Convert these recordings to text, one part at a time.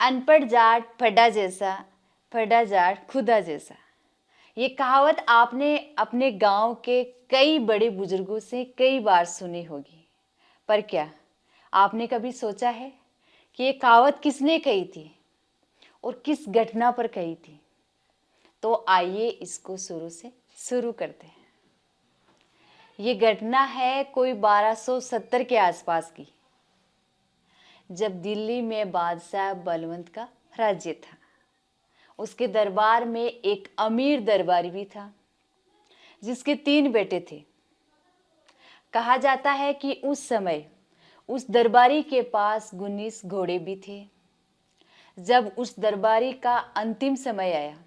अनपढ़ जाट फड्डा जैसा, फड्डा जाट खुदा जैसा। ये कहावत आपने अपने गांव के कई बड़े बुजुर्गों से कई बार सुनी होगी, पर क्या आपने कभी सोचा है कि ये कहावत किसने कही थी और किस घटना पर कही थी? तो आइए इसको शुरू से शुरू करते हैं। ये घटना है कोई 1270 के आसपास की, जब दिल्ली में बादशाह बलवंत का राज्य था। उसके दरबार में एक अमीर दरबारी भी था जिसके 3 बेटे थे। कहा जाता है कि उस समय उस दरबारी के पास 19 घोड़े भी थे। जब उस दरबारी का अंतिम समय आया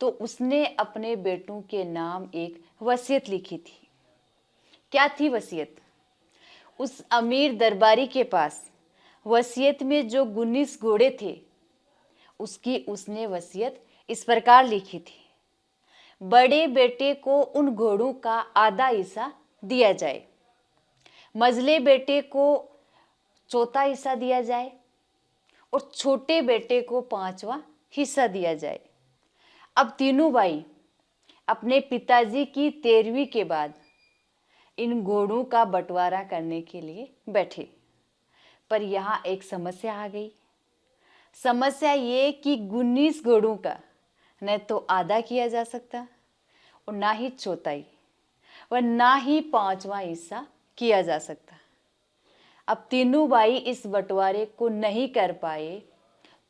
तो उसने अपने बेटों के नाम एक वसीयत लिखी थी। क्या थी वसीयत? उस अमीर दरबारी के पास वसीयत में जो 19 घोड़े थे, उसकी उसने वसीयत इस प्रकार लिखी थी, बड़े बेटे को उन घोड़ों का आधा हिस्सा दिया जाए, मझले बेटे को चौथा हिस्सा दिया जाए और छोटे बेटे को 5वां हिस्सा दिया जाए। अब तीनों भाई अपने पिताजी की 13वीं के बाद इन घोड़ों का बंटवारा करने के लिए बैठे, पर यहाँ एक समस्या आ गई। समस्या ये कि 19 घोड़ों का न तो आधा किया जा सकता और ना ही चौथाई व ना ही 5वां हिस्सा किया जा सकता। अब तीनों भाई इस बंटवारे को नहीं कर पाए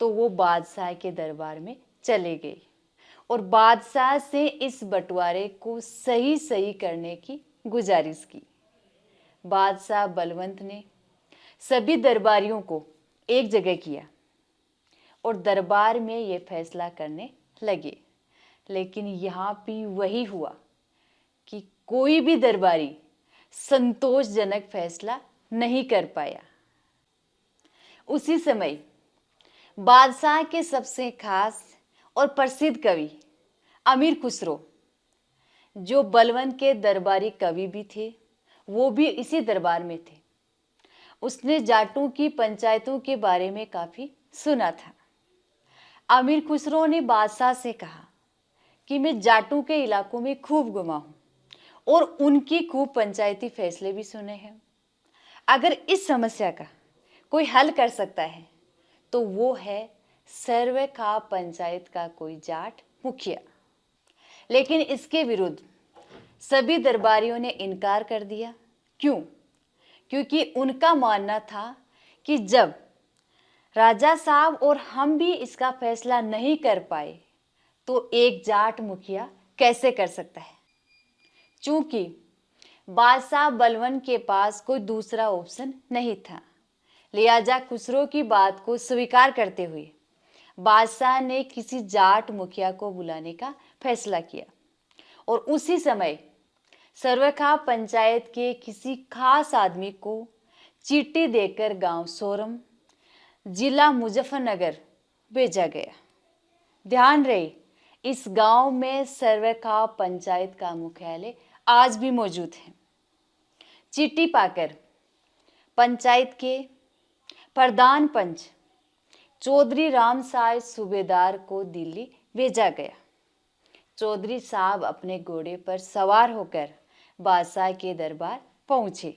तो वो बादशाह के दरबार में चले गए और बादशाह से इस बंटवारे को सही सही करने की गुजारिश की। बादशाह बलवंत ने सभी दरबारियों को एक जगह किया और दरबार में ये फैसला करने लगे। लेकिन यहाँ भी वही हुआ कि कोई भी दरबारी संतोषजनक फैसला नहीं कर पाया। उसी समय बादशाह के सबसे खास और प्रसिद्ध कवि अमीर खुसरो, जो बलवंत के दरबारी कवि भी थे, वो भी इसी दरबार में थे। उसने जाटों की पंचायतों के बारे में काफी सुना था। अमीर खुसरो ने बादशाह से कहा कि मैं जाटों के इलाकों में खूब घुमा हूं और उनकी खूब पंचायती फैसले भी सुने हैं। अगर इस समस्या का कोई हल कर सकता है तो वो है सर्वे खा पंचायत का कोई जाट मुखिया। लेकिन इसके विरुद्ध सभी दरबारियों ने इनकार कर दिया। क्यों? क्योंकि उनका मानना था कि जब राजा साहब और हम भी इसका फैसला नहीं कर पाए तो एक जाट मुखिया कैसे कर सकता है। चूंकि बादशाह बलवंत के पास कोई दूसरा ऑप्शन नहीं था, लिहाजा खुसरो की बात को स्वीकार करते हुए बादशाह ने किसी जाट मुखिया को बुलाने का फैसला किया और उसी समय सर्वखा पंचायत के किसी खास आदमी को चिट्ठी देकर गांव सोरम, जिला मुजफ्फरनगर भेजा गया। ध्यान रहे, इस गांव में सर्वखा पंचायत का मुख्यालय आज भी मौजूद है। चिट्ठी पाकर पंचायत के प्रधान पंच चौधरी रामसाय सूबेदार को दिल्ली भेजा गया। चौधरी साहब अपने घोड़े पर सवार होकर बादशाह के दरबार पहुंचे।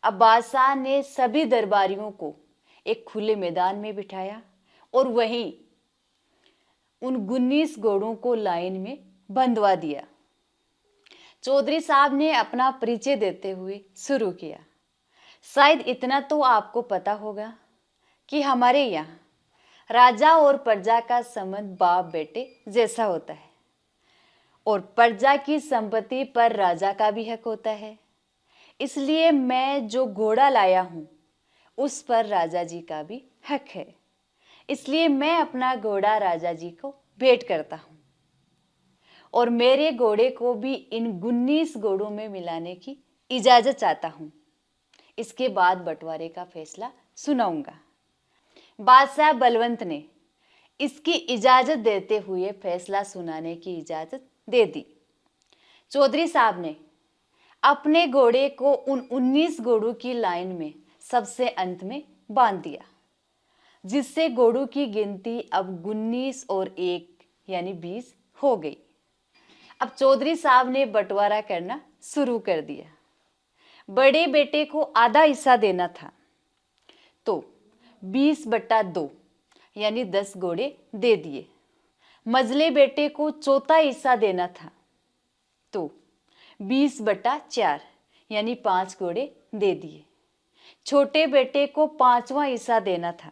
अब बादशाह ने सभी दरबारियों को एक खुले मैदान में बिठाया और वहीं उन 19 घोड़ों को लाइन में बंधवा दिया। चौधरी साहब ने अपना परिचय देते हुए शुरू किया। शायद इतना तो आपको पता होगा कि हमारे यहाँ राजा और प्रजा का संबंध बाप बेटे जैसा होता है और प्रजा की संपत्ति पर राजा का भी हक होता है। इसलिए मैं जो घोड़ा लाया हूँ उस पर राजा जी का भी हक है। इसलिए मैं अपना घोड़ा राजा जी को भेंट करता हूँ और मेरे घोड़े को भी इन 19 घोड़ों में मिलाने की इजाजत चाहता हूँ। इसके बाद बंटवारे का फैसला सुनाऊंगा। बादशाह बलवंत ने इसकी इजाजत देते हुए फैसला सुनाने की इजाजत दे दी। चौधरी साहब ने अपने घोड़े को उन 19 घोड़ों की लाइन में सबसे अंत में बांध दिया। जिससे घोड़ों की गिनती अब 19 और 1 यानी 20 हो गई। अब चौधरी साहब ने बंटवारा करना शुरू कर दिया। बड़े बेटे को आधा हिस्सा देना था, तो 20/2 यानी 10 घोड़े दे दिए। मझले बेटे को चौथा हिस्सा देना था, तो 20/4 यानी 5 घोड़े दे दिए। छोटे बेटे को 5वां हिस्सा देना था,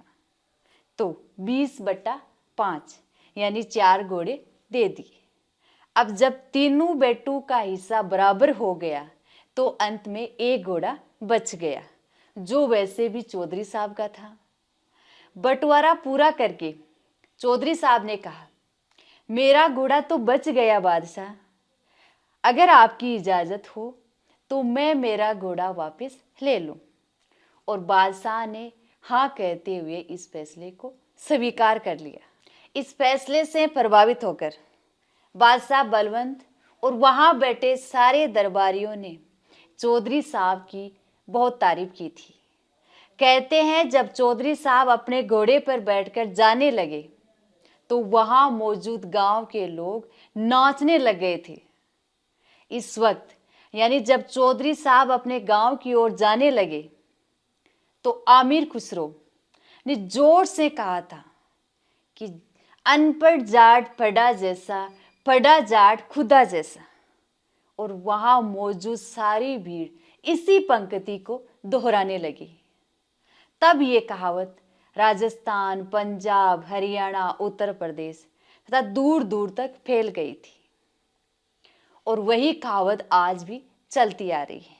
तो 20/5 यानी 4 घोड़े दे दिए। अब जब तीनों बेटों का हिस्सा बराबर हो गया तो अंत में 1 घोड़ा बच गया, जो वैसे भी चौधरी साहब का था। बंटवारा पूरा करके चौधरी साहब ने कहा, मेरा घोड़ा तो बच गया बादशाह, अगर आपकी इजाज़त हो तो मैं मेरा घोड़ा वापस ले लूं। और बादशाह ने हाँ कहते हुए इस फैसले को स्वीकार कर लिया। इस फैसले से प्रभावित होकर बादशाह बलवंत और वहाँ बैठे सारे दरबारियों ने चौधरी साहब की बहुत तारीफ की थी। कहते हैं जब चौधरी साहब अपने घोड़े पर बैठकर जाने लगे तो वहाँ मौजूद गांव के लोग नाचने लग गए थे। इस वक्त यानी जब चौधरी साहब अपने गांव की ओर जाने लगे तो आमिर खुसरो ने जोर से कहा था कि अनपढ़ जाट पढ़ा जैसा, पढ़ा जाट खुदा जैसा। और वहां मौजूद सारी भीड़ इसी पंक्ति को दोहराने लगी। तब ये कहावत राजस्थान, पंजाब, हरियाणा, उत्तर प्रदेश तथा दूर दूर तक फैल गई थी और वही कहावत आज भी चलती आ रही है।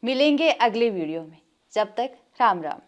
मिलेंगे अगले वीडियो में, जब तक राम राम।